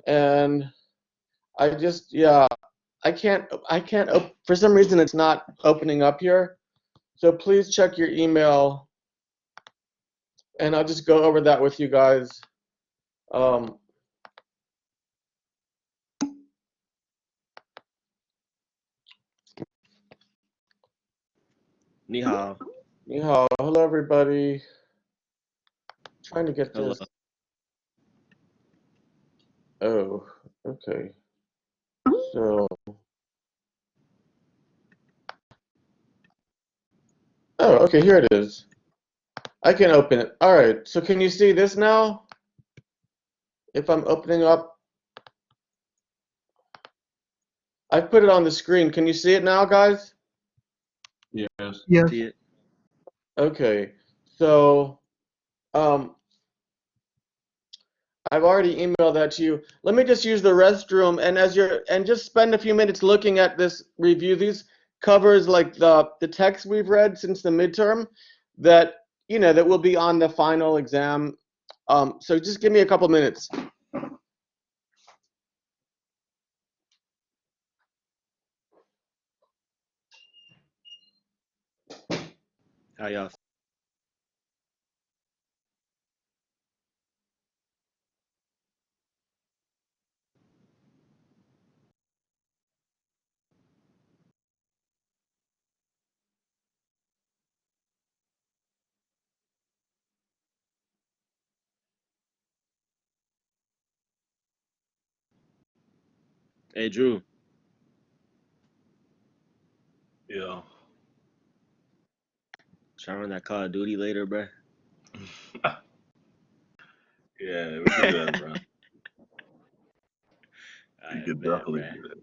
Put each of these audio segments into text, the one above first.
and I just, yeah, I can't, for some reason it's not opening up here. So please check your email, and I'll just go over that with you guys. Ni hao. Ni hao. Hello, everybody. Trying to get Hello. this. Oh, okay. So. Oh, okay, here it is. I can open it. All right, so can you see this now? If I'm opening up, I put it on the screen. Can you see it now, guys? Yes. Yes. See it. Okay, so I've already emailed that to you. Let me just use the restroom, and just spend a few minutes looking at this review. These covers like the text we've read since the midterm that that will be on the final exam. So just give me a couple minutes. How y'all? Hey, Drew. Yeah. Try to run that Call of Duty later, bruh. Yeah, we can do that, bro. You could bet, definitely bruh. do that.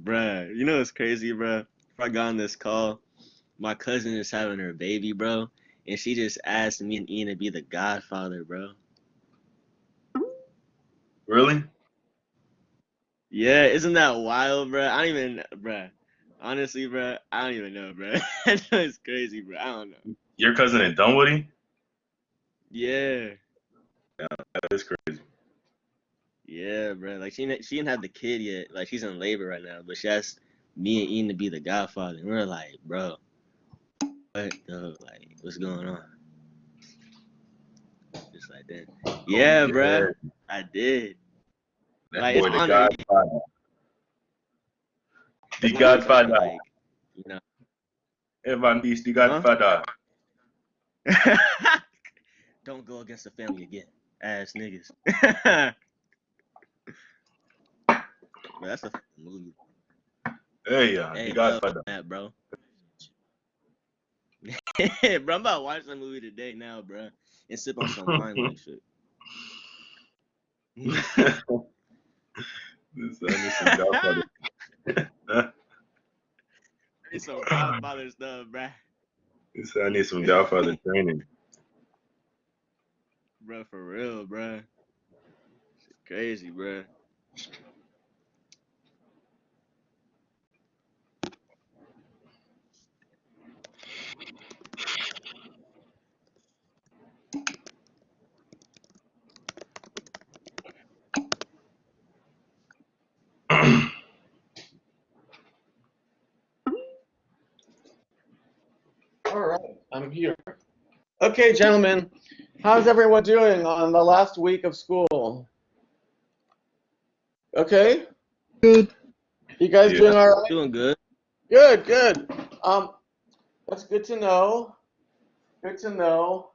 Bruh, you know what's crazy, bruh? If I got on this call, my cousin is having her baby, bro, and she just asked me and Ian to be the godfather, bro. Really? Yeah, isn't that wild, bruh? I don't even, bruh. Honestly, bruh, I don't even know, bruh. It's crazy, bruh. I don't know. Your cousin in Dunwoody? Yeah. Yeah, that is crazy. Yeah, bro. Like she didn't have the kid yet. Like she's in labor right now, but she asked me and Ian to be the godfather. And we're like, bro, what the what's going on? Just like that. Yeah, bro. I did. That Like it's boy, the honor. godfather. The It's honor, bro. godfather. Like, you know. Evan Beast, the godfather. Huh? Don't go against the family again, ass niggas. But that's a movie. Hey, Hey, the godfather. that, bro. Bro, I'm about to watch that movie today now, bro, and sip on some wine like shit. This is some godfather. It's some godfather stuff, bro. I need some godfather training. Bro, for real, bro. Shit crazy, bro. All right, I'm here. Okay, gentlemen, how's everyone doing on the last week of school? Okay? Good. You guys Yeah. doing all right? Doing good. Good, good. That's good to know. Good to know.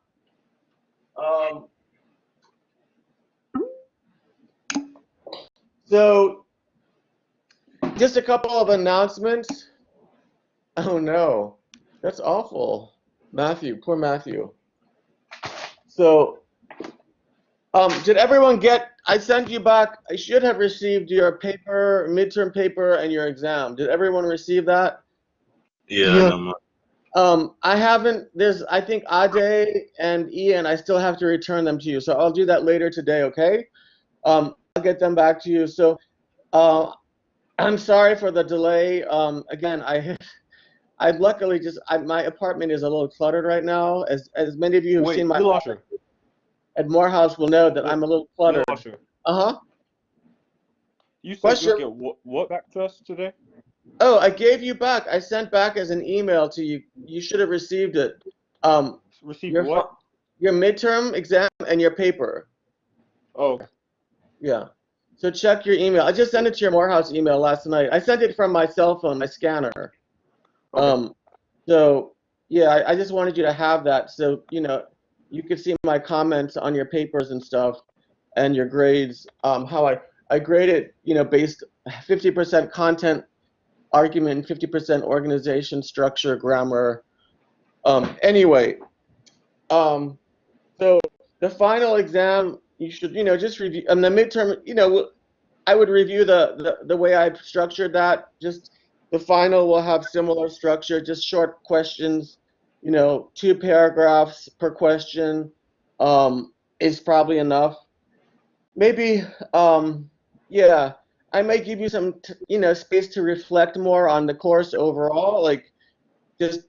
So just a couple of announcements. Oh no, that's awful. Matthew, poor Matthew. So, did everyone get, I sent you back, I should have received your paper, midterm paper, and your exam. Did everyone receive that? Yeah, I got mine. I haven't, I think Ade and Ian, I still have to return them to you. So I'll do that later today, okay? I'll get them back to you. So, I'm sorry for the delay. Again, I've luckily my apartment is a little cluttered right now. As many of you have Wait, seen my you lost her. at Morehouse will know that I'm a little cluttered. You said Question? you'll get what back to us today? Oh, I gave you back. I sent back as an email to you. You should have received it. Received what? Your midterm exam and your paper. Oh. Yeah. So check your email. I just sent it to your Morehouse email last night. I sent it from my cell phone, my scanner. Okay. So yeah, I just wanted you to have that, so you could see my comments on your papers and stuff, and your grades. How I grade it, based 50% content, argument, 50% organization, structure, grammar. Anyway, so the final exam, you should, just review, and the midterm, I would review the way I structured that. Just the final will have similar structure, just short questions, 2 paragraphs per question, is probably enough. Maybe, yeah, I might give you some, space to reflect more on the course overall, like just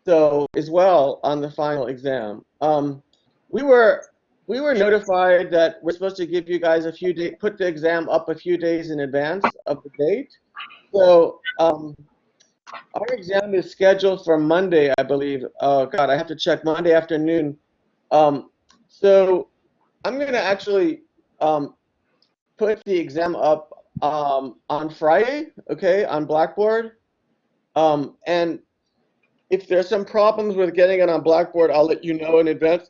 so as well on the final exam. We were notified that we're supposed to give you guys a few days, put the exam up a few days in advance of the date. So our exam is scheduled for Monday, I believe. Oh God, I have to check. Monday afternoon. So I'm gonna actually put the exam up on Friday, okay, on Blackboard. And if there's some problems with getting it on Blackboard, I'll let you know in advance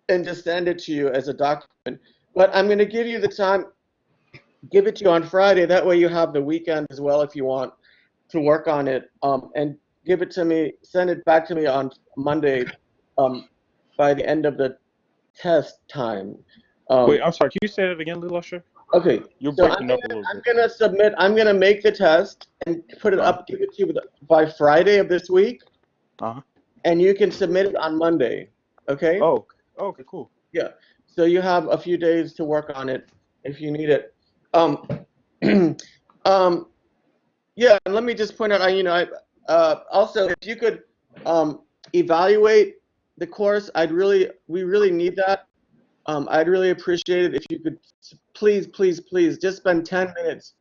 and just send it to you as a document. But I'm going to give you the time, give it to you on Friday. That way you have the weekend as well if you want to work on it. And give it to me, send it back to me on Monday by the end of the test time. Wait, I'm sorry. Can you say that again, Little Usher? Okay. You're So breaking up a little bit. I'm going to make the test and put it up, give it to you by Friday of this week. And you can submit it on Monday. Okay? Oh, okay, cool. Yeah. So you have a few days to work on it if you need it. Yeah, and let me just point out, also if you could evaluate the course, we really need that. I'd really appreciate it if you could please just spend 10 minutes.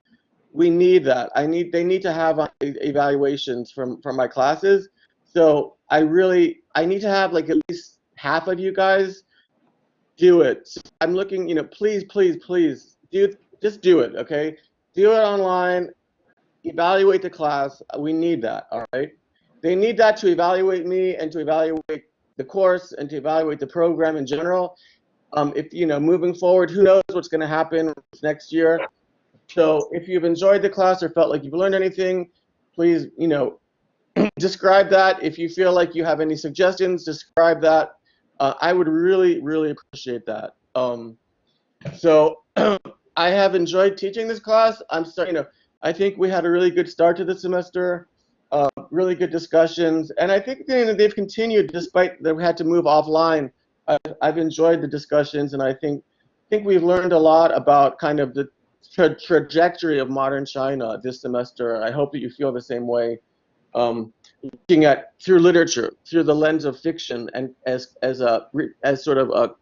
We need that. They need to have evaluations from my classes. So I need to have like at least half of you guys do it. So I'm looking, please just do it, okay? Do it online, evaluate the class. We need that, all right? They need that to evaluate me and to evaluate the course and to evaluate the program in general. If moving forward, who knows what's going to happen next year. So if you've enjoyed the class or felt like you've learned anything, please, describe that. If you feel like you have any suggestions, describe that. I would really appreciate that. So I have enjoyed teaching this class. I think we had a really good start to the semester, really good discussions, and I think they've continued despite that we had to move offline. I've enjoyed the discussions, and I think we've learned a lot about kind of the trajectory of modern China this semester. I hope that you feel the same way. Looking at through literature, through the lens of fiction, and as sort of a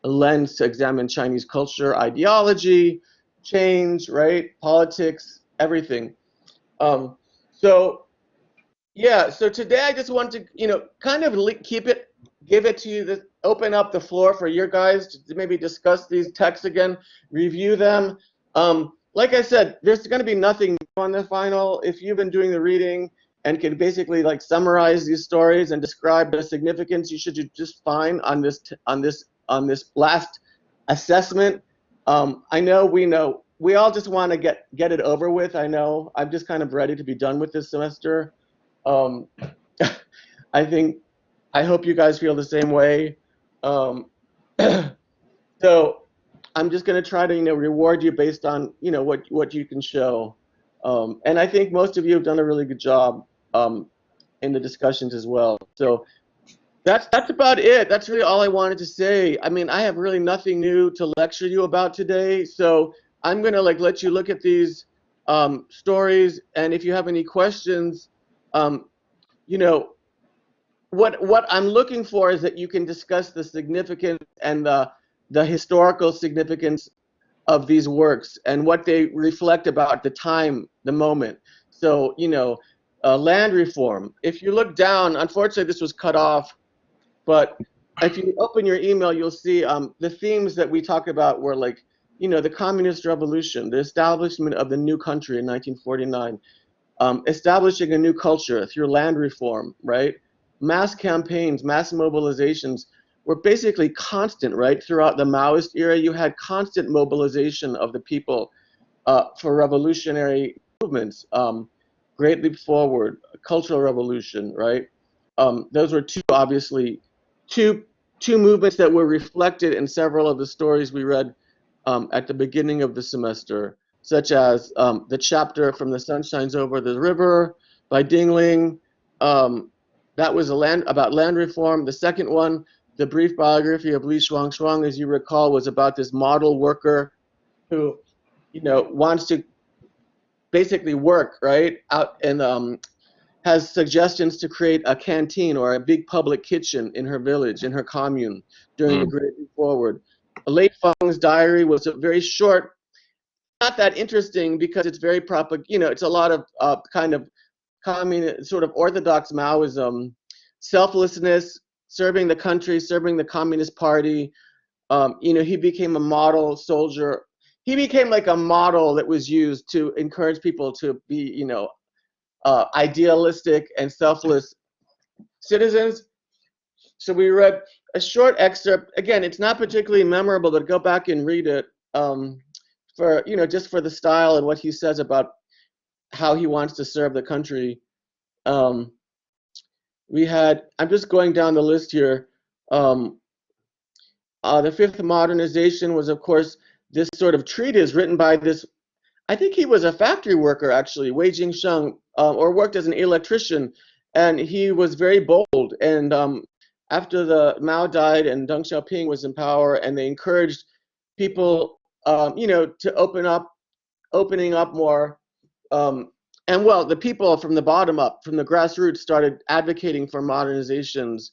lens to examine Chinese culture, ideology, change, right, politics, everything. So yeah, so today I just want to kind of give it to you, open up the floor for your guys to maybe discuss these texts again, review them. Like I said, there's going to be nothing new on the final. If you've been doing the reading and can basically like summarize these stories and describe the significance, you should do just fine on this last assessment. I know we all just want to get it over with. I know I'm just kind of ready to be done with this semester. I hope you guys feel the same way. So I'm just going to try to reward you based on what you can show. And I think most of you have done a really good job in the discussions as well. So that's about it. That's really all I wanted to say. I mean, I have really nothing new to lecture you about today. So I'm going to let you look at these stories. And if you have any questions, what I'm looking for is that you can discuss the significance and the historical significance of these works and what they reflect about the time, the moment. So, land reform. If you look down, unfortunately, this was cut off, but if you open your email, you'll see the themes that we talked about were like, the communist revolution, the establishment of the new country in 1949, establishing a new culture through land reform, right? Mass campaigns, mass mobilizations were basically constant, right? Throughout the Maoist era, you had constant mobilization of the people for revolutionary movements. Great Leap Forward, Cultural Revolution, right? Those were obviously two movements that were reflected in several of the stories we read at the beginning of the semester, such as the chapter From the Sun Shines Over the River by Dingling. That was about land reform. The second one, the brief biography of Li Shuangshuang, as you recall, was about this model worker who, wants to basically work right out and has suggestions to create a canteen or a big public kitchen in her village, in her commune, during the Great Leap Forward. Lei Feng's diary was a very short, not that interesting because it's very it's a lot of kind of communist, sort of orthodox Maoism, selflessness, serving the country, serving the Communist Party. He became a model soldier. He became like a model that was used to encourage people to be, idealistic and selfless citizens. So we read a short excerpt. Again, it's not particularly memorable, but go back and read it for, just for the style and what he says about how he wants to serve the country. I'm just going down the list here. The fifth modernization was, of course, this sort of treatise written by this, I think he was a factory worker, actually, Wei Jingsheng, or worked as an electrician, and he was very bold. And after the Mao died and Deng Xiaoping was in power, and they encouraged people, to opening up more. And well, the people from the bottom up, from the grassroots, started advocating for modernizations.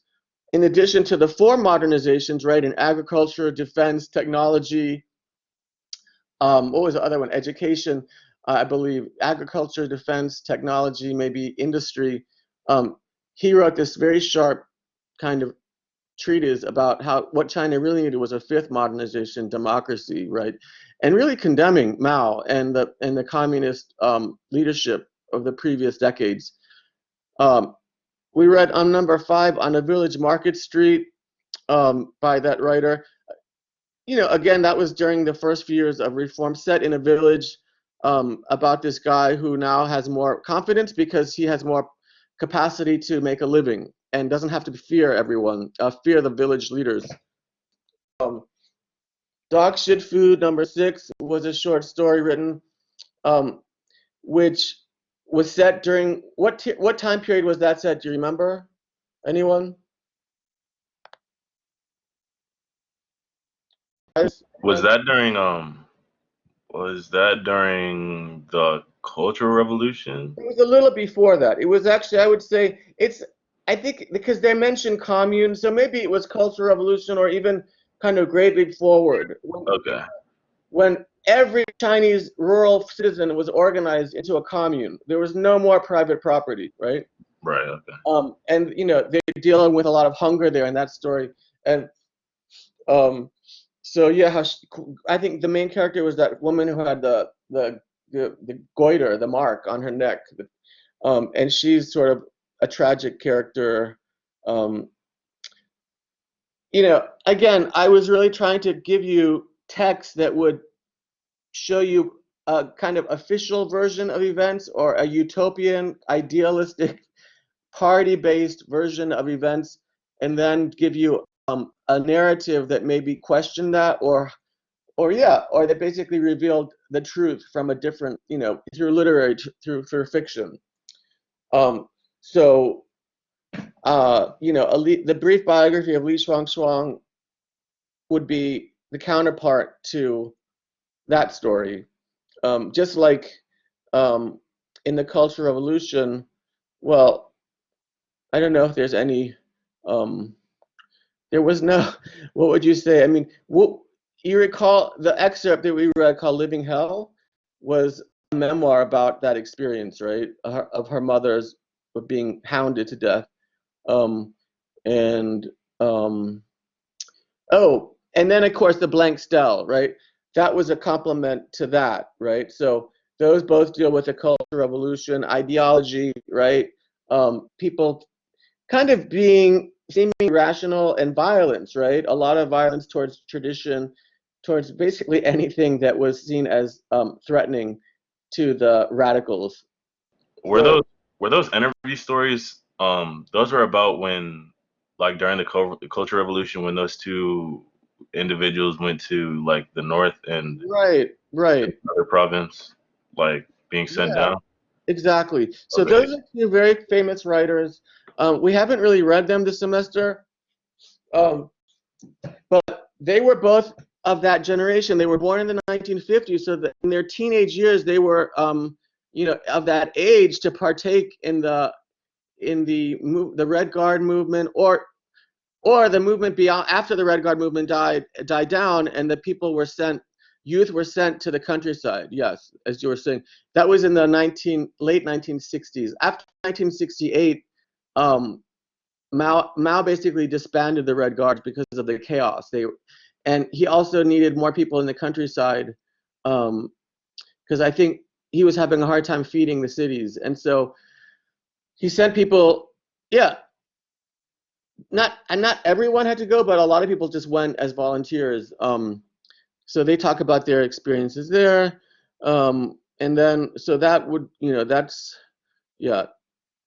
In addition to the four modernizations, right, in agriculture, defense, technology, what was the other one? Education, I believe, agriculture, defense, technology, maybe industry. He wrote this very sharp kind of treatise about what China really needed was a fifth modernization, democracy, right, and really condemning Mao and the communist leadership of the previous decades. We read on number 5, On a Village Market Street, by that writer. Again, that was during the first few years of reform, set in a village, about this guy who now has more confidence because he has more capacity to make a living and doesn't have to fear everyone, fear the village leaders. Dog Shit Food, number 6, was a short story written, which was set during, what time period was that set? Do you remember? Anyone? Was that during the Cultural Revolution? It was a little before that. It was actually, I would say, I think because they mentioned commune, so maybe it was Cultural Revolution or even kind of Great Leap Forward. Okay. When every Chinese rural citizen was organized into a commune, there was no more private property, right? Right. Okay. And they're dealing with a lot of hunger there in that story, and so yeah, I think the main character was that woman who had the goiter, the mark on her neck, and she's sort of a tragic character. Again, I was really trying to give you text that would show you a kind of official version of events or a utopian, idealistic, party-based version of events, and then give you a narrative that maybe questioned that or that basically revealed the truth from a different, through literary, through fiction. So, the brief biography of Li Shuangshuang would be the counterpart to that story. Just like in the Cultural Revolution, well, I don't know if there's any there was no, what would you say? I mean, what you recall the excerpt that we read called "Living Hell" was a memoir about that experience, right? Of her mother's being hounded to death. Um, and um, oh, and then of course the Blank Stele, right? That was a complement to that, right? So those both deal with the cultural revolution, ideology, right? People kind of being seemingly rational, and violence, right? A lot of violence towards tradition, towards basically anything that was seen as threatening to the radicals. Were So those interview stories? Those were about when, like during the Cultural Revolution, when those two individuals went to like the north and right, other province, like being sent yeah, down. exactly. So Okay. those are two very famous writers. We haven't really read them this semester, um, but they were both of that generation. They were born in the 1950s, so that in their teenage years they were, of that age to partake in the Red Guard movement, or the movement beyond after the Red Guard movement died down, and the people were sent. Youth were sent to the countryside. Yes, as you were saying, that was in the late 1960s. After 1968, um, Mao basically disbanded the Red Guards because of the chaos. And he also needed more people in the countryside, because I think he was having a hard time feeding the cities, and so he sent people. Yeah, not everyone had to go, but a lot of people just went as volunteers. So they talk about their experiences there, and then so that would that's yeah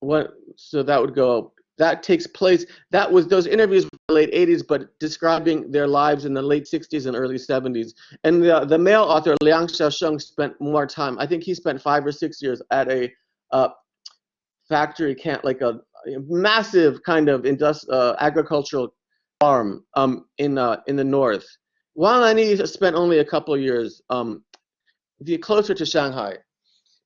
what so that would go that takes place. That was those interviews were in the late 80s, but describing their lives in the late 60s and early 70s. And the male author Liang Xiaosheng spent more time. I think he spent 5 or 6 years at a uh, factory, can't like a massive kind of agricultural farm in the north. Wang Ani spent only a couple of years closer to Shanghai,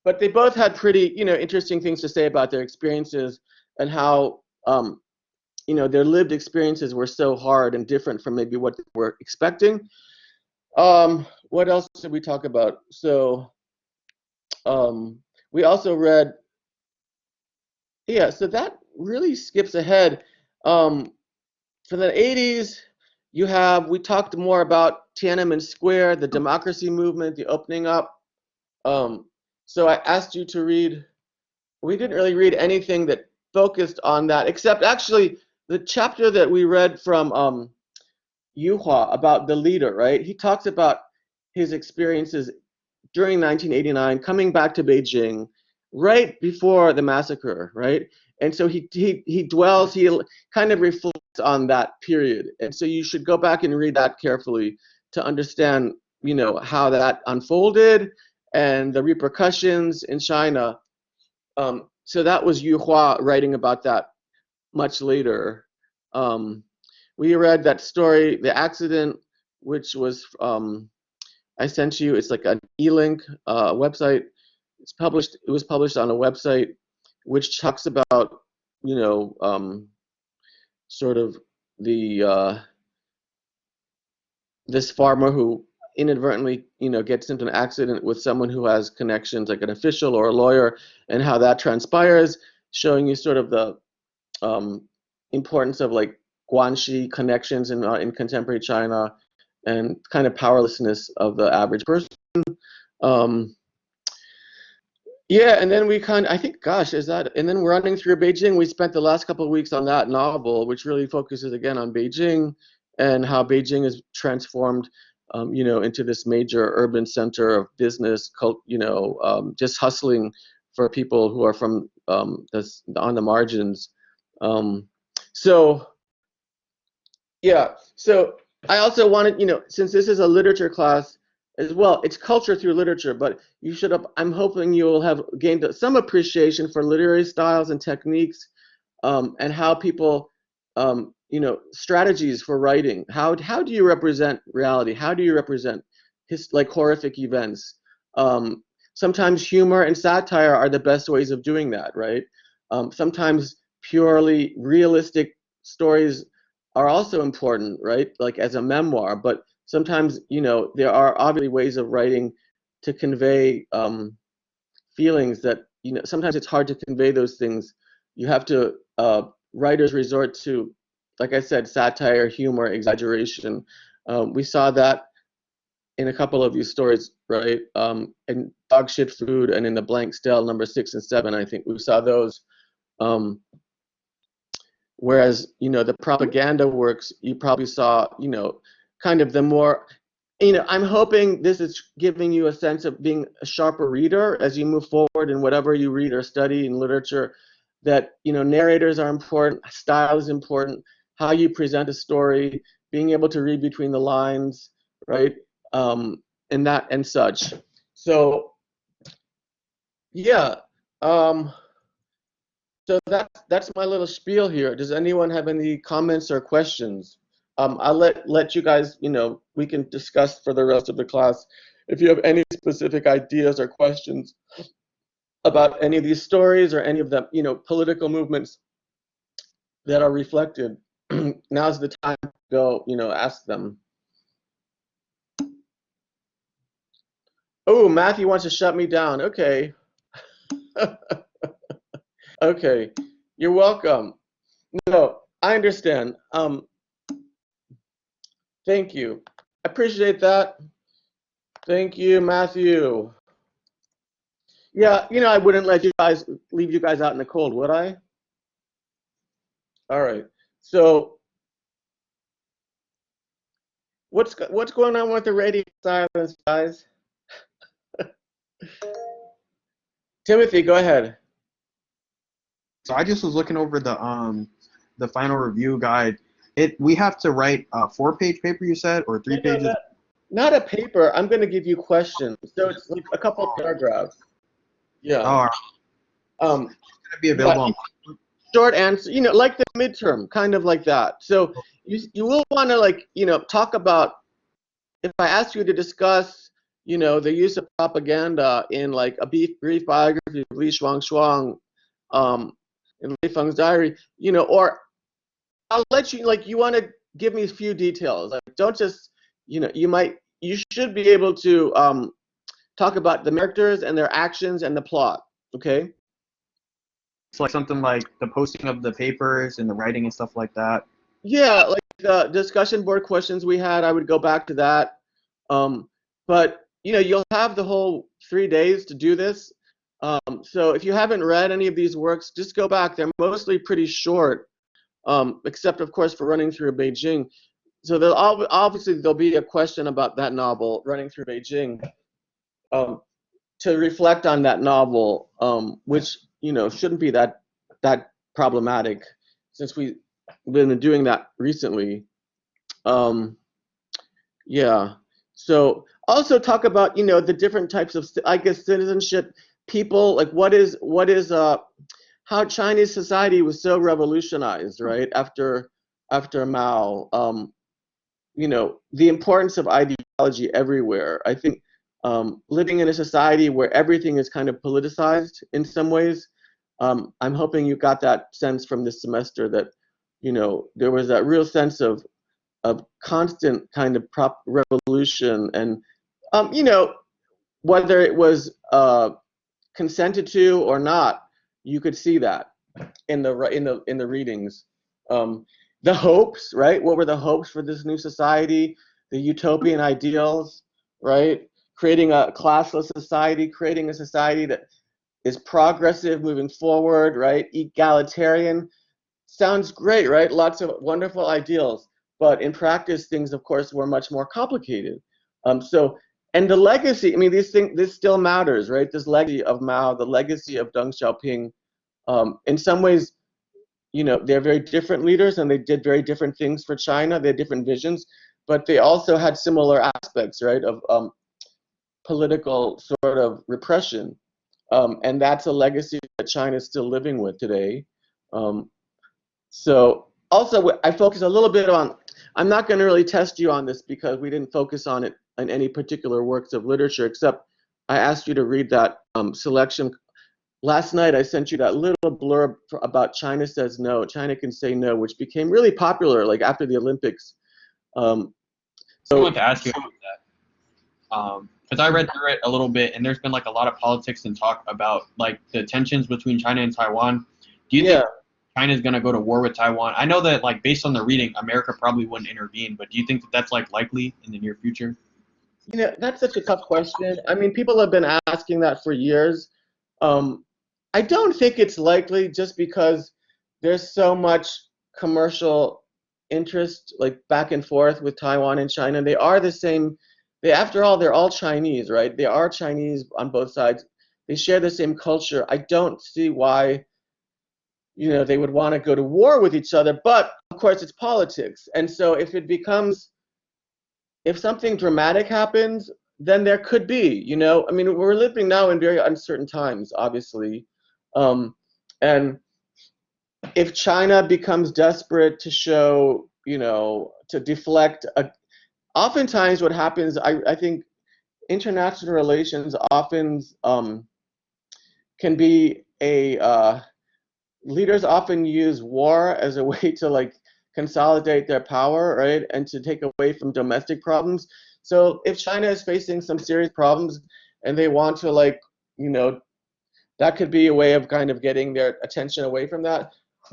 but they both had pretty interesting things to say about their experiences and how their lived experiences were so hard and different from maybe what they were expecting. What else did we talk about? So we also read. Yeah, so that really skips ahead. Um, for the 80s, we talked more about Tiananmen Square, the democracy movement, the opening up. Um, so I asked you to read, we didn't really read anything that focused on that, except actually the chapter that we read from Yuhua about the leader, right? He talks about his experiences during 1989, coming back to Beijing right before the massacre, right? And so he kind of reflects on that period. And so you should go back and read that carefully to understand, how that unfolded and the repercussions in China. So that was Yu Hua writing about that much later. Um, we read that story, the accident, which was I sent you. It's like an e-link website. It was published on a website, which talks about, you know, sort of the this farmer who inadvertently, gets into an accident with someone who has connections, like an official or a lawyer, and how that transpires, showing you sort of the um, importance of like guanxi connections in contemporary China, and kind of powerlessness of the average person. Um, Yeah, and then I think, gosh, and then running through Beijing, we spent the last couple of weeks on that novel, which really focuses again on Beijing and how Beijing is transformed, into this major urban center of business, just hustling for people who are from on the margins. Um, so yeah. So I also wanted, since this is a literature class as well, it's culture through literature, but I'm hoping you will have gained some appreciation for literary styles and techniques, and how people, strategies for writing. How do you represent reality? How do you represent like horrific events? Um, Sometimes humor and satire are the best ways of doing that, right? Sometimes purely realistic stories are also important, right? Like as a memoir, but sometimes, you know, there are obviously ways of writing to convey feelings that, you know, sometimes it's hard to convey those things. You have to, writers resort to, like I said, satire, humor, exaggeration. We saw that in a couple of these stories, right? In Dog Shit Food and in The Blank Stale, number 6 and 7, I think we saw those. Um, Whereas, you know, the propaganda works, you probably saw, you know, kind of the more, you know, I'm hoping this is giving you a sense of being a sharper reader as you move forward in whatever you read or study in literature, that, you know, narrators are important, style is important, how you present a story, being able to read between the lines, right? And that and such. So, yeah. So that's my little spiel here. Does anyone have any comments or questions? I'll let you guys, you know, we can discuss for the rest of the class. If you have any specific ideas or questions about any of these stories or any of the, you know, political movements that are reflected, now's the time to go, you know, ask them. Oh, Matthew wants to shut me down. Okay. Okay. You're welcome. No, I understand. Thank you. I appreciate that. Thank you, Matthew. Yeah, you know, I wouldn't let you guys leave you guys out in the cold, would I? All right. So what's going on with the radio silence, guys? Timothy, go ahead. So I just was looking over the final review guide. We have to write a 4-page paper, you said, or 3 pages? Not a paper. I'm going to give you questions. So it's like a couple of paragraphs. Yeah. Oh, it's gonna be available on. Short answer, you know, like the midterm, kind of like that. So you will want to, like, you know, talk about, if I ask you to discuss, you know, the use of propaganda in like a brief biography of Li Shuangshuang, in Lei Feng's diary, you know, or I'll let you, like, you want to give me a few details. Like, don't just, you know, you should be able to talk about the characters and their actions and the plot. Okay. It's like something like the posting of the papers and the writing and stuff like that. Yeah, like the discussion board questions we had, I would go back to that. But you know, you'll have the whole 3 days to do this. So if you haven't read any of these works, just go back. They're mostly pretty short, except of course for Running Through Beijing. So obviously there'll be a question about that novel, Running Through Beijing, to reflect on that novel, which, you know, shouldn't be that problematic, since we've been doing that recently. Yeah. So also talk about, you know, the different types of, I guess, citizenship, people, like what is how Chinese society was so revolutionized, right, after Mao. You know, the importance of ideology everywhere. I think living in a society where everything is kind of politicized in some ways, I'm hoping you got that sense from this semester, that, you know, there was that real sense of constant kind of revolution, and you know, whether it was consented to or not, you could see that in the readings. The hopes, right? What were the hopes for this new society? The utopian ideals, right? Creating a classless society, creating a society that is progressive, moving forward, right? Egalitarian. Sounds great, right? Lots of wonderful ideals, but in practice, things, of course, were much more complicated. And the legacy, I mean, this still matters, right? This legacy of Mao, the legacy of Deng Xiaoping. In some ways, you know, they're very different leaders, and they did very different things for China. They had different visions, but they also had similar aspects, right, of political sort of repression. And that's a legacy that China is still living with today. So also, I focus a little bit on, I'm not going to really test you on this because we didn't focus on it in any particular works of literature, except I asked you to read that selection last night I sent you that little blurb about China says no, China can say no, which became really popular like after the Olympics. I wanted to ask you about that because I read through it a little bit, and there's been like a lot of politics and talk about like the tensions between China and Taiwan. Do you think China's gonna go to war with Taiwan? I know that like based on the reading, America probably wouldn't intervene, but do you think that that's like likely in the near future? You know, that's such a tough question. I mean, people have been asking that for years. I don't think it's likely just because there's so much commercial interest, like back and forth with Taiwan and China. They are the same. After all, they're all Chinese, right? They are Chinese on both sides. They share the same culture. I don't see why, they would want to go to war with each other. But of course, it's politics. And so if something dramatic happens, then there could be, I mean, we're living now in very uncertain times, obviously. And if China becomes desperate to show, to deflect, oftentimes what happens, I think international relations often can be leaders often use war as a way to like consolidate their power, right, and to take away from domestic problems. So if China is facing some serious problems and they want to like, that could be a way of kind of getting their attention away from that.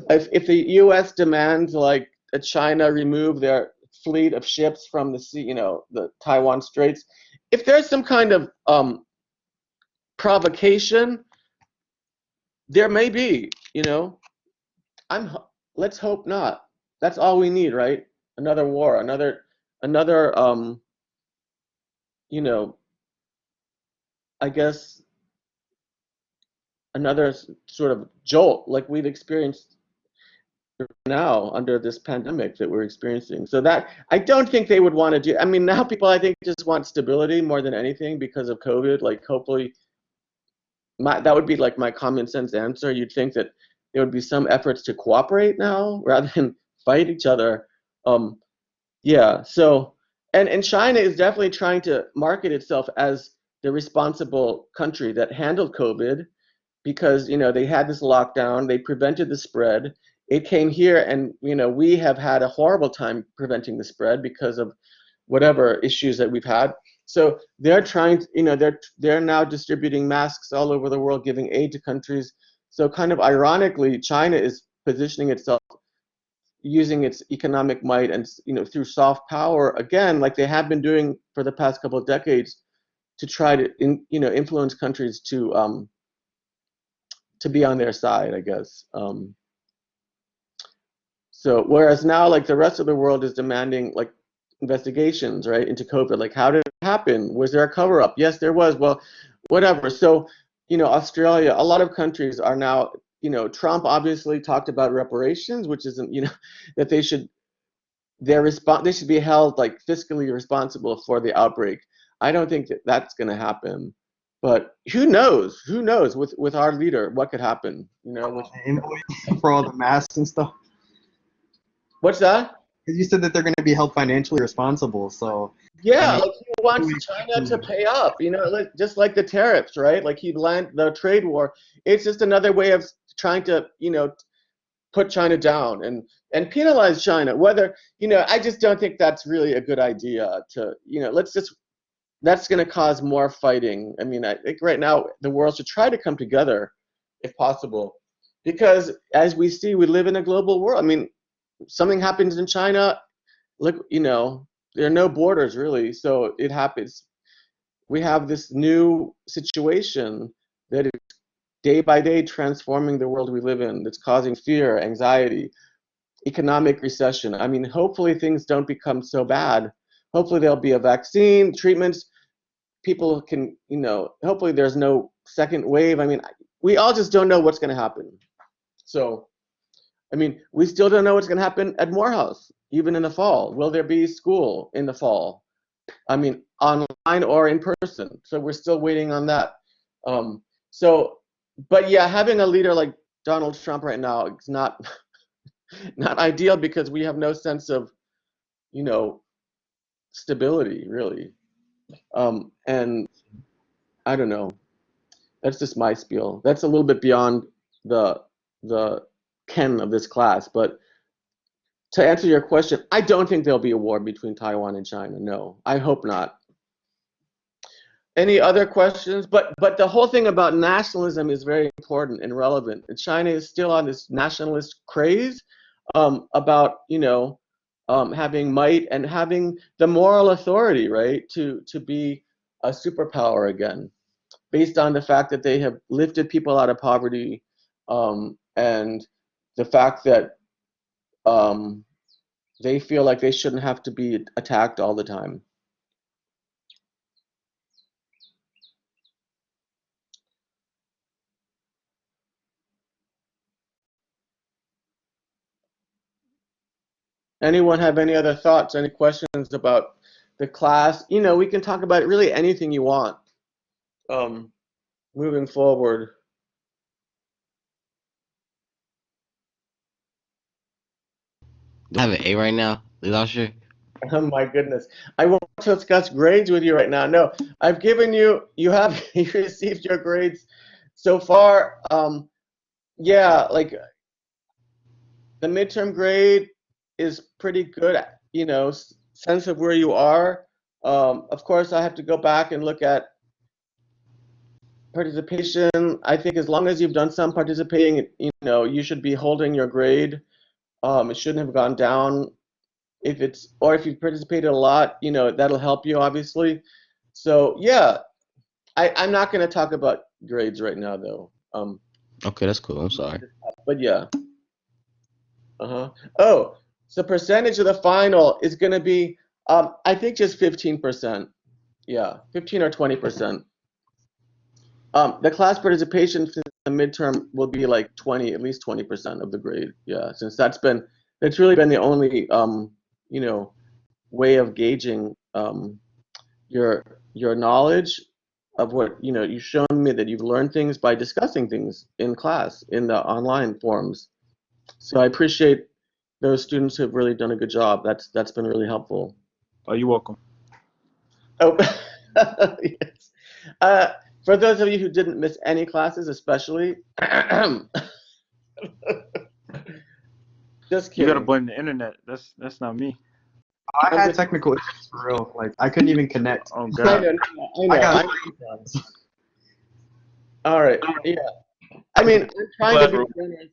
If the U.S. demands like that China remove their fleet of ships from the sea, the Taiwan Straits, if there's some kind of provocation, there may be, I'm let's hope not. That's all we need, right? Another war, another you know, I guess another sort of jolt like we've experienced now under this pandemic that we're experiencing. So that I don't think they would want to do. I mean, now people I think just want stability more than anything because of COVID. Like hopefully that would be like my common sense answer. You'd think that there would be some efforts to cooperate now rather than fight each other. Yeah, so and China is definitely trying to market itself as the responsible country that handled COVID because they had this lockdown, they prevented the spread. It came here, and we have had a horrible time preventing the spread because of whatever issues that we've had. So they're trying to, they're now distributing masks all over the world, giving aid to countries. So kind of ironically, China is positioning itself using its economic might and through soft power again, like they have been doing for the past couple of decades, to try to influence countries to be on their side, I guess. So whereas now, like the rest of the world is demanding like investigations, right, into COVID. Like, how did it happen? Was there a cover up? Yes, there was. Well, whatever. So, Australia, a lot of countries are now, Trump obviously talked about reparations, which isn't, that they should they should be held like fiscally responsible for the outbreak. I don't think that that's going to happen. But who knows? Who knows with our leader what could happen? For all the masks and stuff. What's that? Because you said that they're going to be held financially responsible, so Yeah, I mean, like he wants China to pay up, like, just like the tariffs, right? Like he land the trade war. It's just another way of trying to, put China down and penalize China. Whether, I just don't think that's really a good idea to, that's going to cause more fighting. I mean, I think right now the world should try to come together if possible, because as we see, we live in a global world. I mean, something happens in China, look, there are no borders really, so it happens. We have this new situation that is day by day transforming the world we live in, that's causing fear, anxiety, economic recession. I mean, hopefully things don't become so bad. Hopefully there'll be a vaccine, treatments, people can, hopefully there's no second wave. I mean, we all just don't know what's going to happen. So, I mean, we still don't know what's going to happen at Morehouse, even in the fall. Will there be school in the fall? I mean, online or in person. So we're still waiting on that. So, but yeah, having a leader like Donald Trump right now is not not ideal because we have no sense of, stability really. And I don't know. That's just my spiel. That's a little bit beyond the ken of this class, but to answer your question, I don't think there'll be a war between Taiwan and China. No, I hope not. Any other questions? But the whole thing about nationalism is very important and relevant. And China is still on this nationalist craze about having might and having the moral authority, right, to be a superpower again, based on the fact that they have lifted people out of poverty, and the fact that they feel like they shouldn't have to be attacked all the time. Anyone have any other thoughts, any questions about the class? We can talk about really anything you want moving forward. Do I have an A right now, Leader? Oh my goodness. I want to discuss grades with you right now. No, I've given you, you received your grades so far. Yeah, like the midterm grade is pretty good, sense of where you are. Of course, I have to go back and look at participation. I think as long as you've done some participating, you should be holding your grade. It shouldn't have gone down. If you've participated a lot, that'll help you, obviously. So yeah, I'm not going to talk about grades right now, though. Okay, that's cool. I'm sorry. But yeah. Oh, so percentage of the final is going to be, I think, just 15%. Yeah, 15 or 20%. The class participation for the midterm will be like at least 20% of the grade. Yeah, since that's really been the only way of gauging your knowledge of what you've shown me that you've learned things by discussing things in class in the online forums. So I appreciate those students who have really done a good job. That's been really helpful. Oh, you're welcome. Oh, yes. For those of you who didn't miss any classes, especially, just kidding. You gotta blame the internet. That's not me. I had technical issues for real. Like I couldn't even connect. Oh I God. know. I got All right. Yeah. I mean, I'm trying to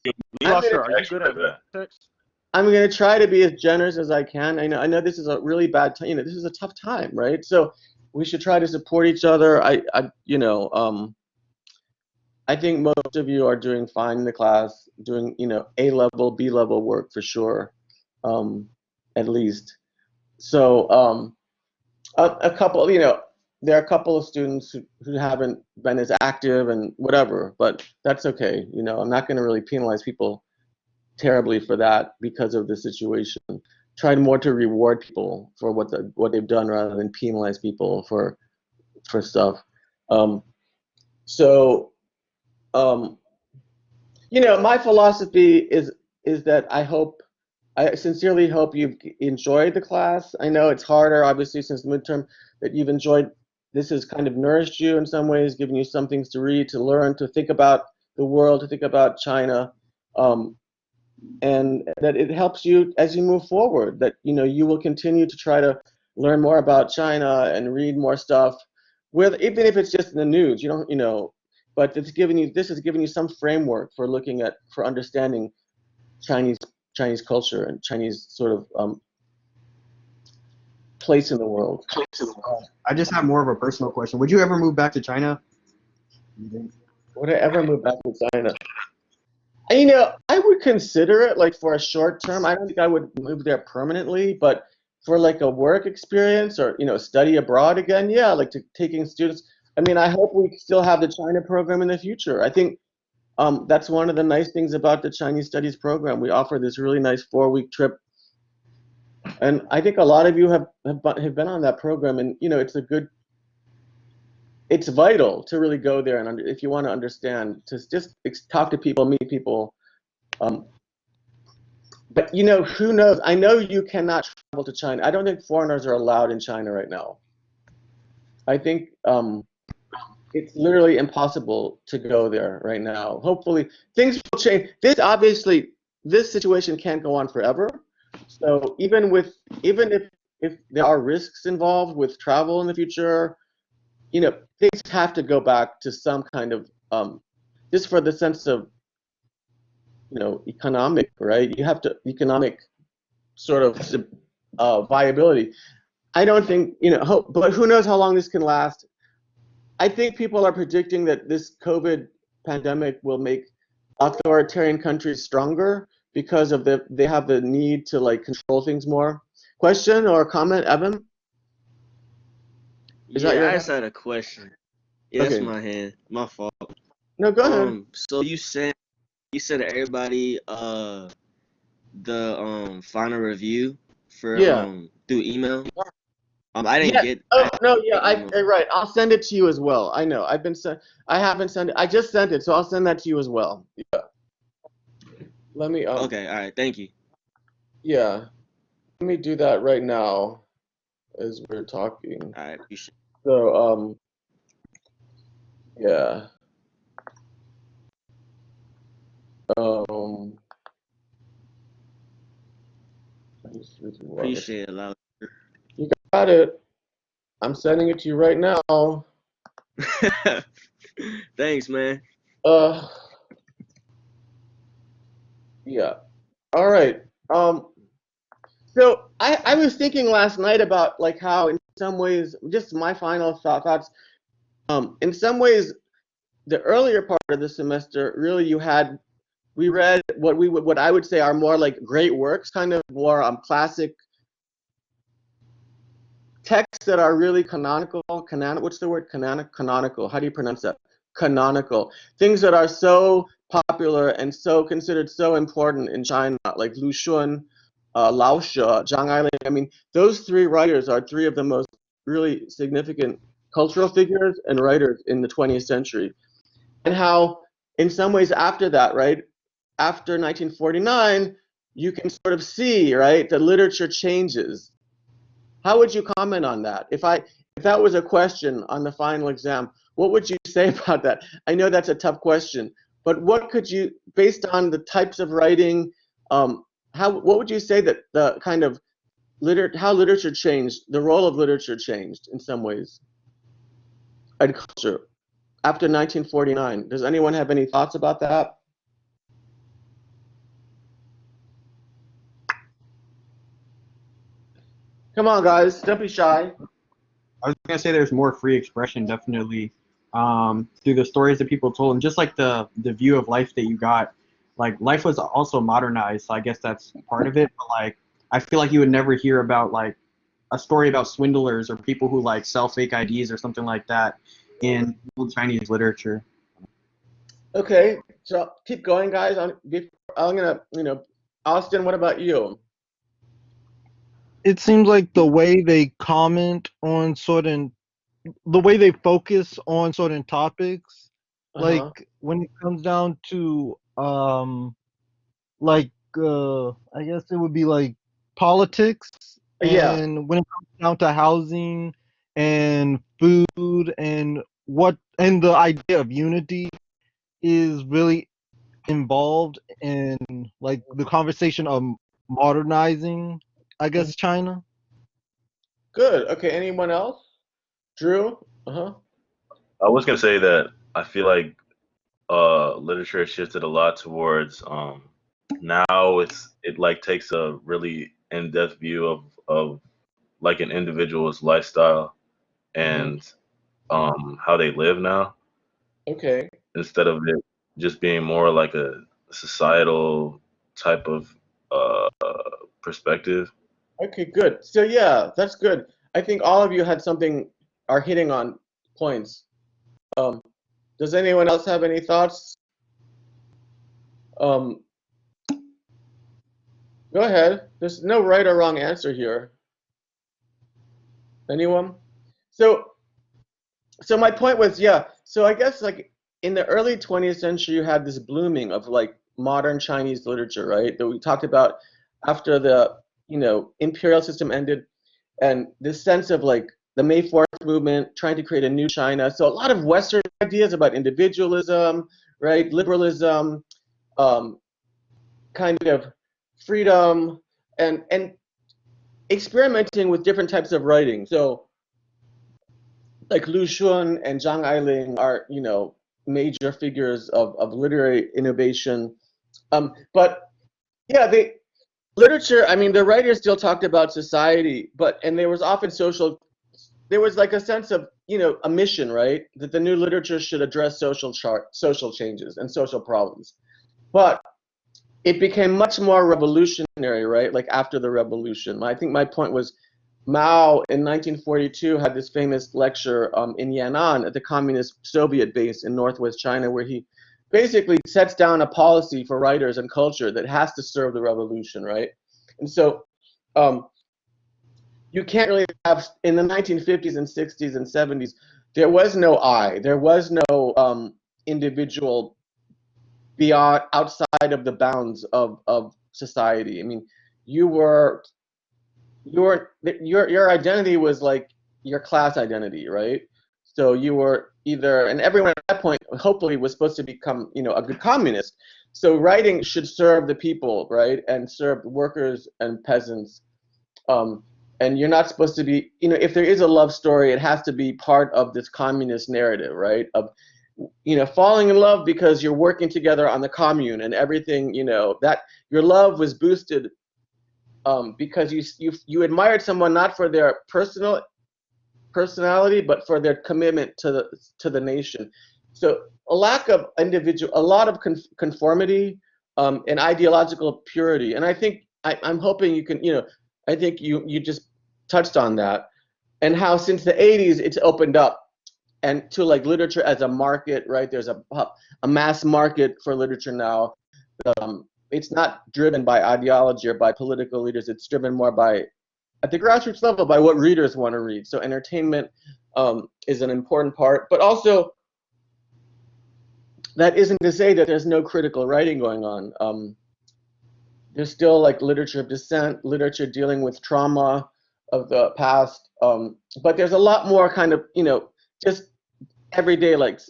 be generous. Lusher, are you good at text? I'm going to try to be as generous as I can. I know this is a really bad time. This is a tough time, right? So we should try to support each other. I think most of you are doing fine in the class, doing A level, B level work for sure, at least. So a couple, there are a couple of students who haven't been as active and whatever, but that's okay. I'm not going to really penalize people terribly for that because of the situation. Try more to reward people for what they've done rather than penalize people for stuff. My philosophy is that I sincerely hope you've enjoyed the class. I know it's harder, obviously, since the midterm, that you've enjoyed. This has kind of nourished you in some ways, given you some things to read, to learn, to think about the world, to think about China, and that it helps you as you move forward. That you will continue to try to learn more about China and read more stuff, even if it's just in the news. But this has given you some framework for understanding Chinese culture and Chinese sort of place in the world. I just have more of a personal question. Would you ever move back to China? Would I ever move back to China? I would consider it, like, for a short term. I don't think I would move there permanently, but for like a work experience or study abroad again, yeah, like taking students. I hope we still have the China program in the future. I think that's one of the nice things about the Chinese Studies program. We offer this really nice 4-week trip, and I think a lot of you have been on that program, and it's vital to really go there and if you want to understand, to just talk to people, meet people. But who knows? I know you cannot travel to China. I don't think foreigners are allowed in China right now. I think it's literally impossible to go there right now. Hopefully, things will change. This situation can't go on forever. So even if there are risks involved with travel in the future, things have to go back to some kind of just for the sense of economic, right? You have to economic sort of viability. I don't think but who knows how long this can last. I think people are predicting that this COVID pandemic will make authoritarian countries stronger because of they have the need to like control things more. Question or comment, Evan? Is that Yeah, your I hand? just had a question. Yeah, that's Okay. my hand. My fault. No, go ahead. So you said to everybody the final review for Yeah. through email. I didn't Yes. get Oh no, yeah. email. Right. I'll send it to you as well. I know. I haven't sent it. I just sent it, so I'll send that to you as well. Yeah. Let me Okay, all right, thank you. Yeah. Let me do that right now as we're talking. All right, appreciate So yeah. Um appreciate it a lot. You got it. I'm sending it to you right now. Thanks, man. Uh yeah. All right. So I was thinking last night about like how in some ways, just my final thoughts, in some ways the earlier part of the semester, really we read what I would say are more like great works, kind of more classic texts that are really canonical. What's the word? Canonical. How do you pronounce that? Canonical. Things that are so popular and so considered so important in China, like Lu Xun, Lao She, Zhang Ailing. I mean, those three writers are three of the most really significant cultural figures and writers in the 20th century. And how, in some ways, after that, right, after 1949, you can sort of see, right, the literature changes. How would you comment on that? If that was a question on the final exam, what would you say about that? I know that's a tough question, but what could you, based on the types of writing, what would you say that the kind of how literature changed, the role of literature changed in some ways, and culture after 1949? Does anyone have any thoughts about that? Come on, guys, don't be shy. I was gonna say there's more free expression, definitely, through the stories that people told, and just like the view of life that you got. Like life was also modernized, so I guess that's part of it. But like, I feel like you would never hear about like a story about swindlers or people who like sell fake IDs or something like that in old Chinese literature. Okay, so keep going, guys. I'm gonna, Austin, what about you? It seems like the way they the way they focus on certain topics, like Uh-huh. when it comes down to like I guess it would be like politics, Yeah, and when it comes down to housing and food and the idea of unity is really involved in like the conversation of modernizing, I guess, China. good. Okay, anyone else? Drew? Uh-huh. I was gonna say that I feel like literature has shifted a lot towards now it like takes a really in-depth view of like an individual's lifestyle Uh-huh. and how they live now, Okay. instead of it just being more like a societal type of uh, perspective. Okay, good. So yeah, that's good. I think all of you are hitting on points. Um, does anyone else have any thoughts? Um, Go ahead. There's no right or wrong answer here. Anyone? So my point was, yeah. So I guess like in the early 20th century, you had this blooming of like modern Chinese literature, right? That we talked about after the imperial system ended, and this sense of like the May 4th movement, trying to create a new China. So a lot of Western ideas about individualism, right, liberalism, kind of freedom, and experimenting with different types of writing. So like Lu Xun and Zhang Ailing are, major figures of literary innovation. But yeah, literature, I mean, the writers still talked about society, and there was often there was like a sense of, a mission, right? That the new literature should address social changes and social problems. But it became much more revolutionary, right? Like after the revolution. I think my point was Mao in 1942 had this famous lecture in Yan'an at the Communist Soviet base in northwest China, where he basically sets down a policy for writers and culture that has to serve the revolution, right? And so you can't really have, in the 1950s and 60s and 70s, there was no I, there was no individual beyond, outside of the bounds of society. I mean, your identity was like your class identity, right? So you were either, and everyone at that point hopefully was supposed to become, a good communist. So writing should serve the people, right, and serve workers and peasants. And you're not supposed to be, if there is a love story, it has to be part of this communist narrative, right? Of, falling in love because you're working together on the commune and everything, that your love was boosted because you admired someone not for their personality, but for their commitment to the nation. So a lack of a lot of conformity and ideological purity. And I think I'm hoping you can, I think you just touched on that, and how since the 80s it's opened up and to like literature as a market, right? There's a mass market for literature now. It's not driven by ideology or by political leaders. It's driven more by, at the grassroots level, by what readers want to read. So entertainment is an important part, but also that isn't to say that there's no critical writing going on. There's still like literature of dissent, literature dealing with trauma of the past, but there's a lot more kind of, just everyday, like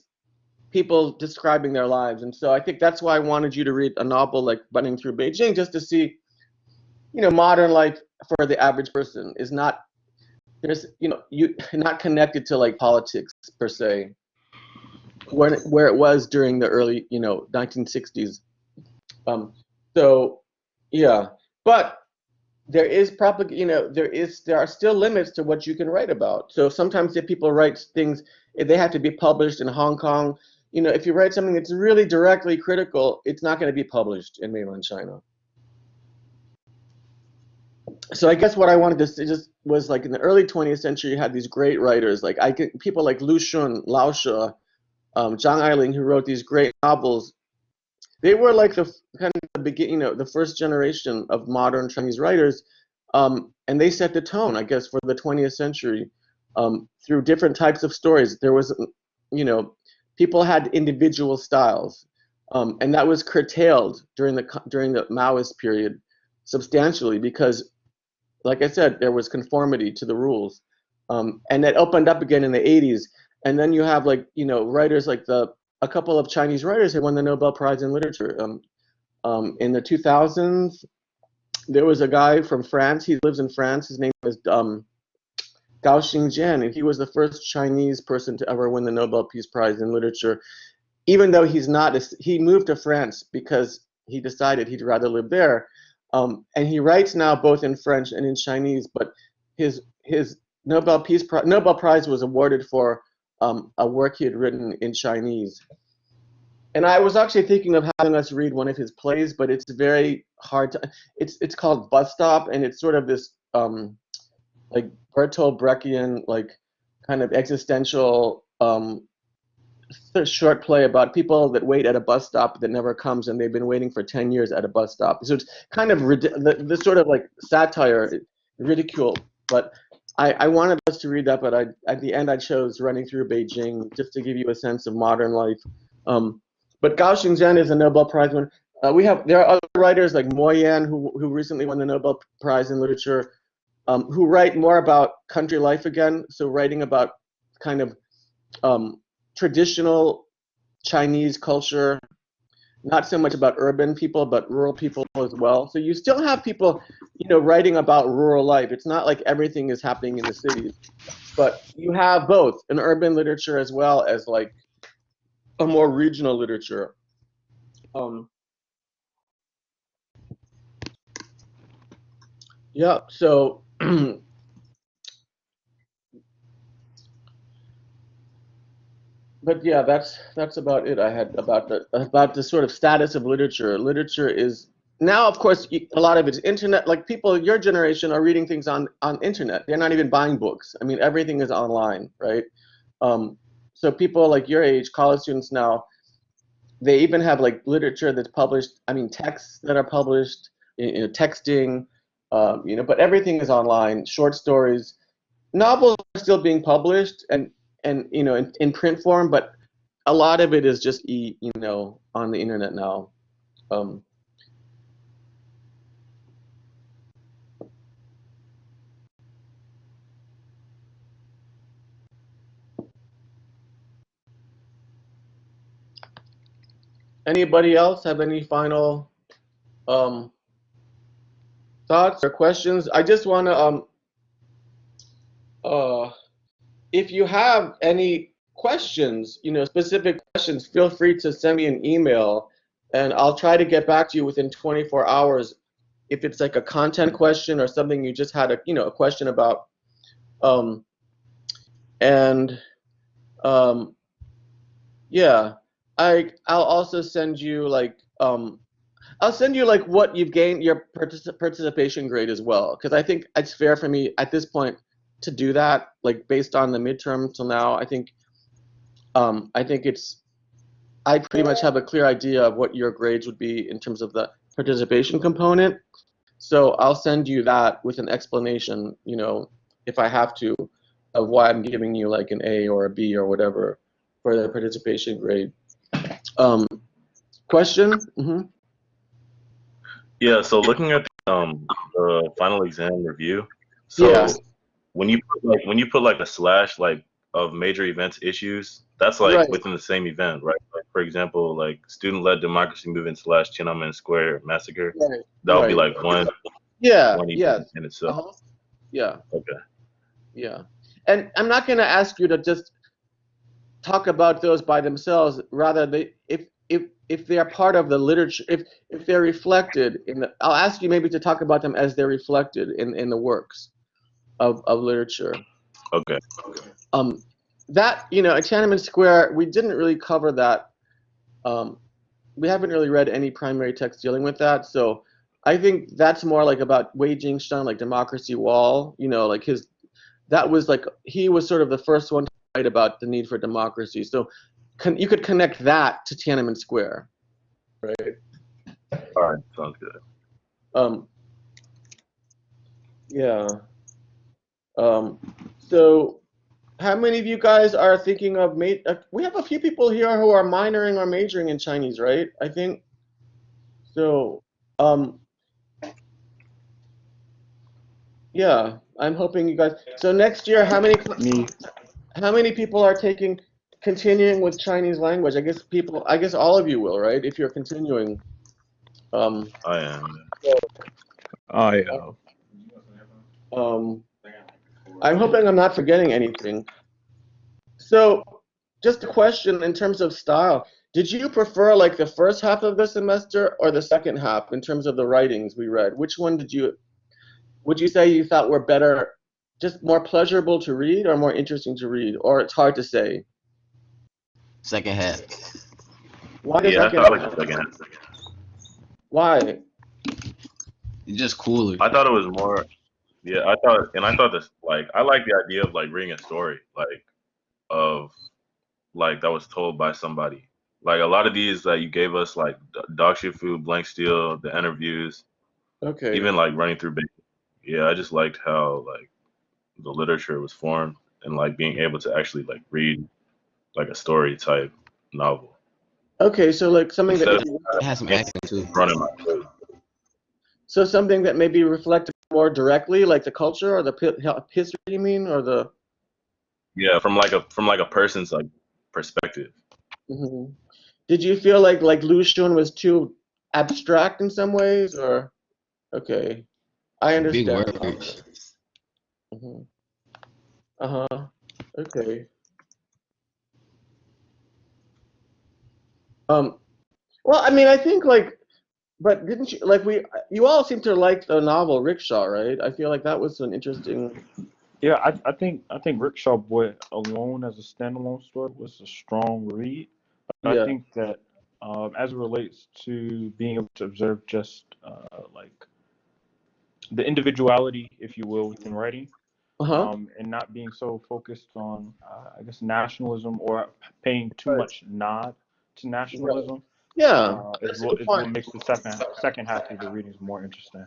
people describing their lives. And so I think that's why I wanted you to read a novel like Running Through Beijing, just to see, modern life for the average person is not, there's, you not connected to like politics per se, where it was during the early, 1960s. So yeah, but there is probably, there are still limits to what you can write about. So sometimes if people write things, if they have to be published in Hong Kong, if you write something that's really directly critical, it's not going to be published in mainland China. So I guess what I wanted to say just was, like, in the early 20th century, you had these great writers, like people like Lu Xun, Lao She, Zhang Ailing, who wrote these great novels. They were like the kind of the beginning, the first generation of modern Chinese writers, and they set the tone, I guess, for the 20th century through different types of stories. There was, people had individual styles, and that was curtailed during the Maoist period substantially because, like I said, there was conformity to the rules, and that opened up again in the 80s. And then you have, like, writers like a couple of Chinese writers who won the Nobel Prize in Literature. In the 2000s, there was a guy from France. He lives in France. His name is Gao Xingjian, and he was the first Chinese person to ever win the Nobel Peace Prize in Literature. Even though he moved to France because he decided he'd rather live there. And he writes now both in French and in Chinese, but his Nobel Prize was awarded for a work he had written in Chinese. And I was actually thinking of having us read one of his plays, but it's very hard to. It's called Bus Stop, and it's sort of this like Bertolt Brechtian, like, kind of existential short play about people that wait at a bus stop that never comes, and they've been waiting for 10 years at a bus stop. So it's kind of the sort of like satire, ridicule. But I wanted us to read that, but at the end I chose Running Through Beijing just to give you a sense of modern life. But Gao Xingjian is a Nobel Prize winner. There are other writers like Mo Yan who recently won the Nobel Prize in Literature. who write more about country life again. So writing about kind of traditional Chinese culture, not so much about urban people, but rural people as well. So you still have people, writing about rural life. It's not like everything is happening in the cities, but you have both an urban literature as well as like a more regional literature. Yeah. So. But yeah, that's about it. I had about the sort of status of literature. Literature is now, of course, a lot of it's internet. Like people your generation are reading things on internet. They're not even buying books. I mean, everything is online, right? So people like your age, college students now, they even have like literature that's published. I mean, texts that are published, texting, but everything is online. Short stories, novels are still being published and in print form, but a lot of it is just on the internet now. Anybody else have any final thoughts or questions? I just want to if you have any questions, specific questions, feel free to send me an email and I'll try to get back to you within 24 hours if it's like a content question or something you just had a question about. And yeah, I'll also send you like I'll send you like what you've gained your participation grade as well, because I think it's fair for me at this point to do that, like based on the midterm till now. I think I pretty much have a clear idea of what your grades would be in terms of the participation component. So I'll send you that with an explanation, if I have to, of why I'm giving you like an A or a B or whatever for the participation grade. Question? Mm-hmm. Yeah, so looking at the final exam review, so Yeah. when you put like a slash like of major events issues, that's like Right. within the same event, right? Like for example, like student-led democracy movement / Tiananmen Square massacre, Right. that would be Right. like one Yeah. event Yes. in itself. Uh-huh. Yeah. Okay. Yeah. And I'm not going to ask you to just talk about those by themselves. Rather, if they are part of the literature, if they're reflected in the, I'll ask you maybe to talk about them as they're reflected in the works of literature. Okay. That at Tiananmen Square, we didn't really cover that. We haven't really read any primary text dealing with that, so I think that's more like about Wei Jingsheng, like Democracy Wall. Like that was like he was sort of the first one to write about the need for democracy. So you could connect that to Tiananmen Square, right? All right, sounds good. Yeah. So how many of you guys are thinking of we have a few people here who are minoring or majoring in Chinese, right? I think so. Yeah, I'm hoping you guys. So next year, how many people are continuing with Chinese language? I guess all of you will, right? If you're continuing. I am. I am. I'm hoping I'm not forgetting anything. So, just a question in terms of style. Did you prefer like the first half of the semester or the second half in terms of the writings we read? Which one would you say you thought were better, just more pleasurable to read or more interesting to read? Or it's hard to say? Second half. Why the Yeah, I second thought like half? the second half. Why? It's just cooler. I thought it was more. Yeah, I thought this like I like the idea of like reading a story like of like that was told by somebody. Like a lot of these that you gave us, like Dog Shit Food, Blank Steel, the interviews, Okay. even like running through. Yeah, I just liked how like the literature was formed and like being able to actually like read like a story type novel Okay, so like something instead that of It has some acting too. running my face. so something that maybe reflected more directly, like the culture or the history, you mean, or the? Yeah, from like a person's like perspective. Hmm. Did you feel like Lu Xun was too abstract in some ways, or okay, I Big understand now. words. Hmm. Uh-huh. Okay. Um. Well, I mean, I think but didn't you you all seem to like the novel Rickshaw, right? I feel like that was an interesting. Yeah, I think Rickshaw Boy alone as a standalone story was a strong read. But I Yeah. think that as it relates to being able to observe just like the individuality, if you will, within writing, Uh-huh. and not being so focused on, I guess, nationalism or paying too Right. much nod to Right. nationalism, Yeah, is that's a good what point. makes the second half of the readings more interesting.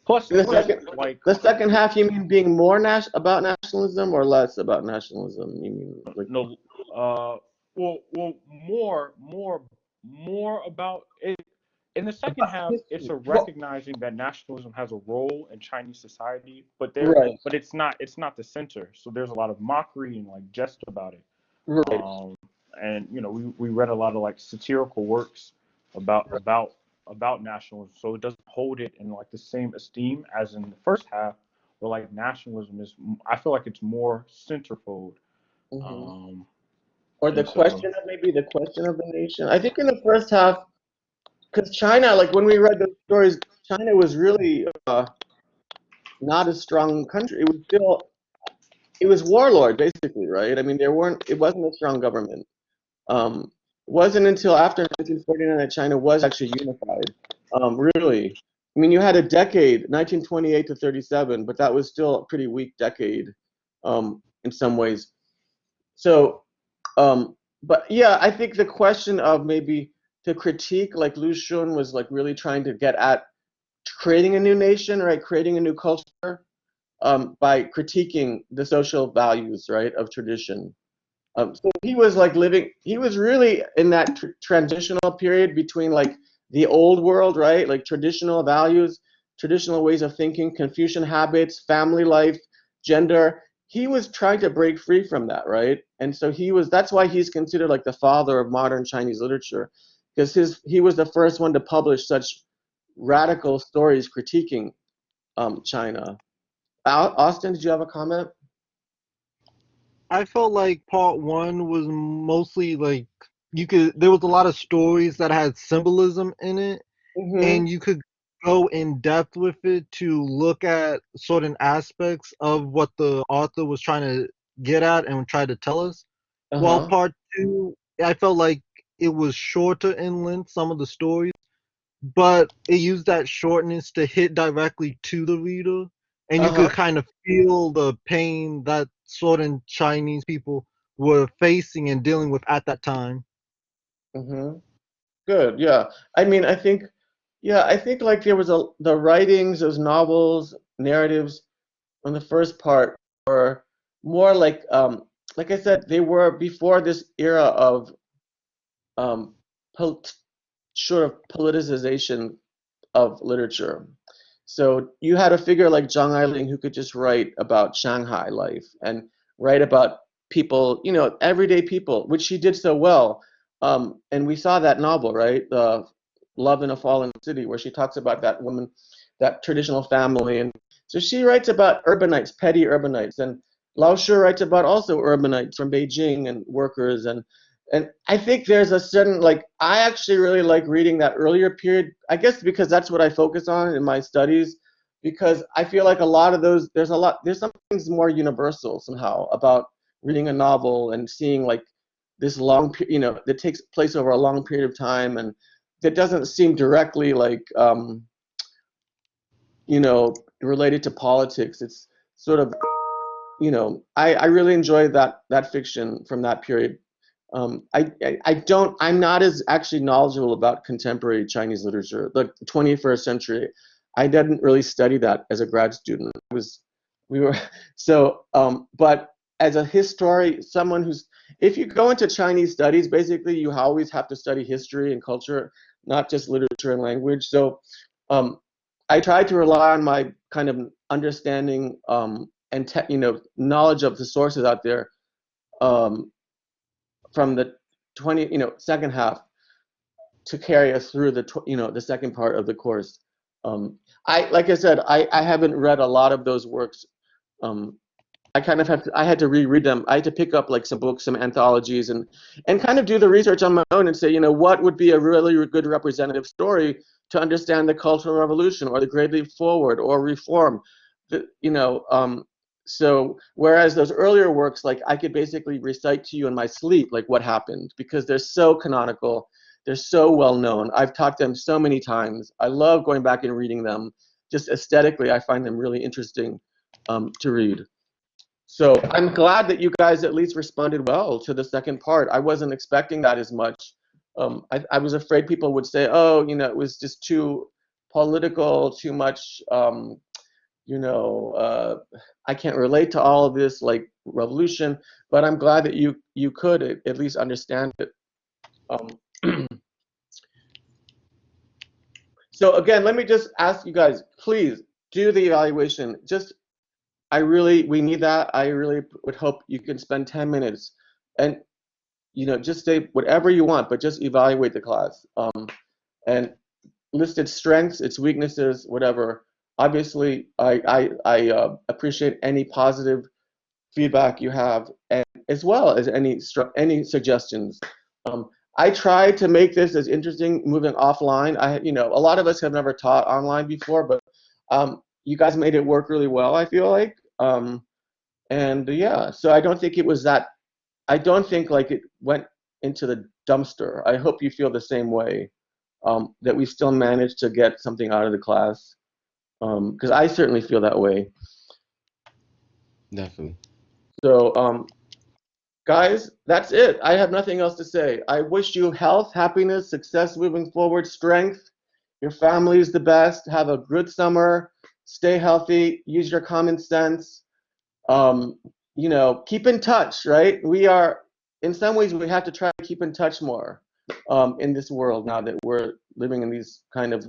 Plus, The plus, second, like the second half, you mean being more about nationalism or less about nationalism? You mean like? no, well, more about it. In the second About half, it's history. a Well, recognizing that nationalism has a role in Chinese society, right, but it's not the center. So there's a lot of mockery and like jest about it. right. Um, and we read a lot of like satirical works about about about nationalism, so it doesn't hold it in like the same esteem as in the first half, where like nationalism is. I feel like it's more centerfold. Hmm. Um, Or the and so question of maybe the question of the nation. I think in the first half, because China, like when we read those stories, China was really not a strong country. It was warlord basically, right? I mean, it wasn't a strong government. Um, wasn't until after 1949 that China was actually unified. Really, I mean, you had a decade, 1928 to 37, but that was still a pretty weak decade in some ways. So, but yeah, I think the question of maybe to critique, like Lu Xun was like really trying to get at creating a new nation, right? Creating a new culture by critiquing the social values, right, of tradition. So he was like he was really in that transitional period between like the old world, right? Like traditional values, traditional ways of thinking, Confucian habits, family life, gender. He was trying to break free from that, right? And so that's why he's considered like the father of modern Chinese literature, because he was the first one to publish such radical stories critiquing China. Austin, did you have a comment? I felt like part one was mostly like there was a lot of stories that had symbolism in it, Mm-hmm. and you could go in depth with it to look at certain aspects of what the author was trying to get at and try to tell us. While Uh-huh. part two, I felt like it was shorter in length, some of the stories, but it used that shortness to hit directly to the reader, and you Uh-huh. could kind of feel the pain that certain Chinese people were facing and dealing with at that time. Mm-hmm. Good, yeah. I mean, I think like there was the writings, those novels, narratives on the first part were more like I said, they were before this era of um, pol sort of politicization of literature. So you had a figure like Zhang Ailing who could just write about Shanghai life and write about people, everyday people, which she did so well. And we saw that novel, right? Love in a Fallen City, where she talks about that woman, that traditional family. And so she writes about urbanites, petty urbanites. And Lao Shi writes about also urbanites from Beijing and workers. And I think there's a certain I actually really like reading that earlier period. I guess because that's what I focus on in my studies, because I feel like a lot of those there's some things more universal somehow about reading a novel and seeing like this that takes place over a long period of time and that doesn't seem directly related to politics. It's sort of I really enjoy that fiction from that period. I'm not as actually knowledgeable about contemporary Chinese literature, like the 21st century. I didn't really study that as a grad student. We were, but as a historian, if you go into Chinese studies, basically you always have to study history and culture, not just literature and language. So, um, I tried to rely on my kind of understanding and knowledge of the sources out there from the second half to carry us through the second part of the course. Like I said, I haven't read a lot of those works. I had to reread them. I had to pick up like some books, some anthologies, and kind of do the research on my own and say, what would be a really good representative story to understand the Cultural Revolution or the Great Leap Forward or Reform. So whereas those earlier works, like I could basically recite to you in my sleep like what happened because they're so canonical, they're so well known. I've taught them so many times. I love going back and reading them. Just aesthetically, I find them really interesting to read. So I'm glad that you guys at least responded well to the second part. I wasn't expecting that as much. I was afraid people would say, oh, it was just too political, too much, I can't relate to all of this like revolution, but I'm glad that you could at least understand it. So again, let me just ask you guys, please do the evaluation. We need that. I really would hope you can spend 10 minutes and, just say whatever you want, but just evaluate the class. And list its strengths, its weaknesses, whatever. Obviously, I appreciate any positive feedback you have, and as well as any suggestions. I tried to make this as interesting moving offline. A lot of us have never taught online before, but you guys made it work really well, I feel like. And yeah, so I don't think it was that. I don't think like it went into the dumpster. I hope you feel the same way. That we still managed to get something out of the class, because I certainly feel that way. Definitely. So, guys, that's it. I have nothing else to say. I wish you health, happiness, success moving forward, strength. Your family is the best. Have a good summer. Stay healthy. Use your common sense. Keep in touch, right? In some ways, we have to try to keep in touch more in this world now that we're living in these kind of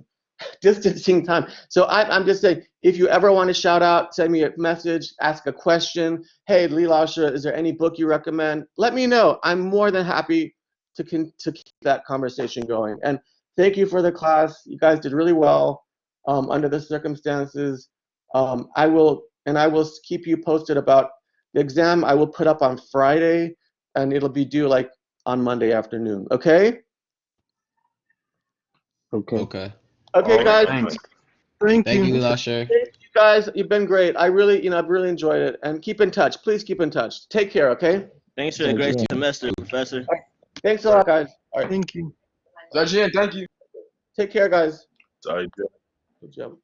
distancing time. So I'm just saying, if you ever want to shout out, send me a message, ask a question. Hey, Lee Lauscher, is there any book you recommend? Let me know. I'm more than happy to keep that conversation going. And thank you for the class. You guys did really well under the circumstances. I will keep you posted about the exam. I will put up on Friday, and it'll be due like on Monday afternoon. Okay? Okay. Okay. Okay, guys. Thanks. Thank Thank you. you, Lasher. Thank you guys. You've been great. I've really enjoyed it. And keep in touch. Please keep in touch. Take care, okay? Thanks for a great semester, Professor. Thanks a lot, guys. All right. Thank you. That's it. Thank you. Take care, guys. So I Good job.